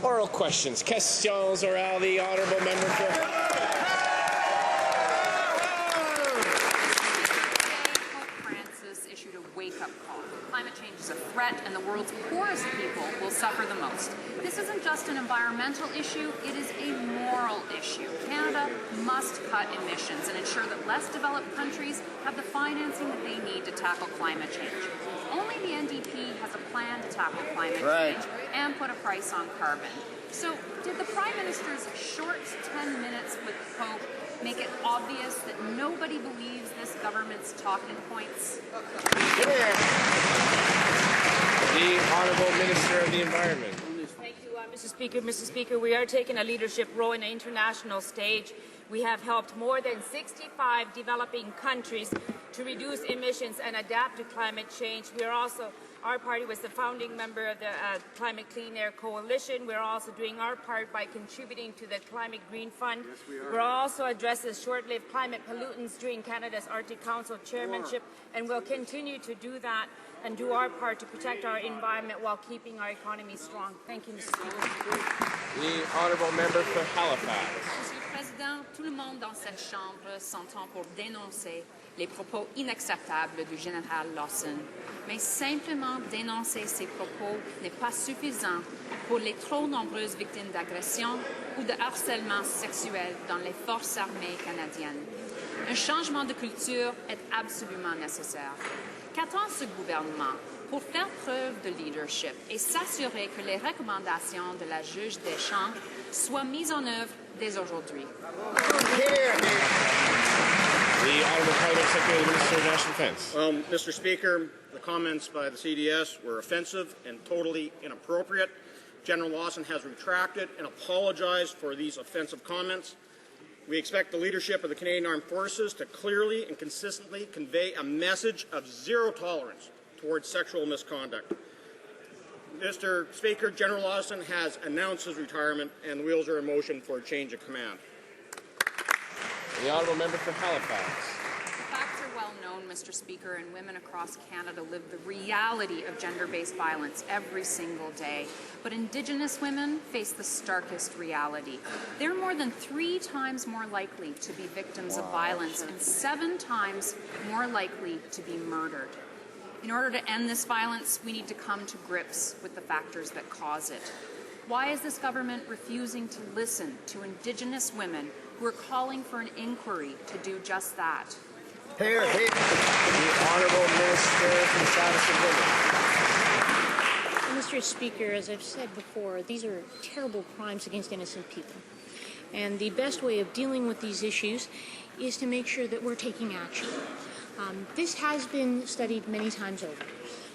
Oral questions. Questions orales, the honourable member for... Issued a wake-up call. Climate change is a threat, and the world's poorest people will suffer the most. This isn't just an environmental issue, it is a moral issue. Canada must cut emissions and ensure that less developed countries have the financing that they need to tackle climate change. Only the NDP has a plan to tackle climate change and put a price on carbon. So, did the Prime Minister's short 10 minutes with Pope make it obvious that nobody believes this government's talking points? The Honourable Minister of the Environment. Thank you, Mr. Speaker. Mr. Speaker, we are taking a leadership role in the international stage. We have helped more than 65 developing countries to reduce emissions and adapt to climate change. We are also, our party was the founding member of the Climate Clean Air Coalition. We're also doing our part by contributing to the Climate Green Fund. We're also addressing short-lived climate pollutants during Canada's Arctic Council chairmanship, and we'll continue to do that and do our part to protect our environment while keeping our economy strong. Thank you, Mr. Speaker. The Honourable Member for Halifax. Monsieur le Président, tout le monde dans cette Chambre s'entend pour dénoncer les propos inacceptables du général Lawson. Mais simplement dénoncer ces propos n'est pas suffisant pour les trop nombreuses victimes d'agressions ou de harcèlement sexuel dans les forces armées canadiennes. Un changement de culture est absolument nécessaire. Qu'attend ce gouvernement pour faire preuve de leadership et s'assurer que les recommandations de la juge Deschamps soient mises en œuvre dès aujourd'hui? The Honourable Private Secretary of the Minister of National Defence. Mr. Speaker, the comments by the CDS were offensive and totally inappropriate. General Lawson has retracted and apologized for these offensive comments. We expect the leadership of the Canadian Armed Forces to clearly and consistently convey a message of zero tolerance towards sexual misconduct. Mr. Speaker, General Lawson has announced his retirement, and the wheels are in motion for a change of command. The Honourable Member for Halifax. The facts are well known, Mr. Speaker, and women across Canada live the reality of gender-based violence every single day. But Indigenous women face the starkest reality. They're more than 3 times more likely to be victims of violence and 7 times more likely to be murdered. In order to end this violence, we need to come to grips with the factors that cause it. Why is this government refusing to listen to Indigenous women who are calling for an inquiry to do just that? Here. The Honourable Minister for the Status of Women. Mr. Speaker, as I've said before, these are terrible crimes against innocent people. And the best way of dealing with these issues is to make sure that we're taking action. This has been studied many times over.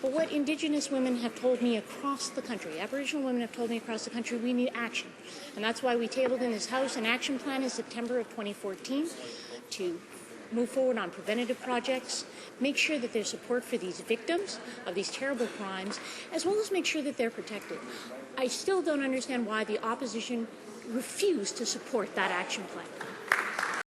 But what Indigenous women have told me across the country, Aboriginal women have told me across the country, we need action. And that's why we tabled in this House an action plan in September of 2014 to move forward on preventative projects, make sure that there's support for these victims of these terrible crimes, as well as make sure that they're protected. I still don't understand why the opposition refused to support that action plan.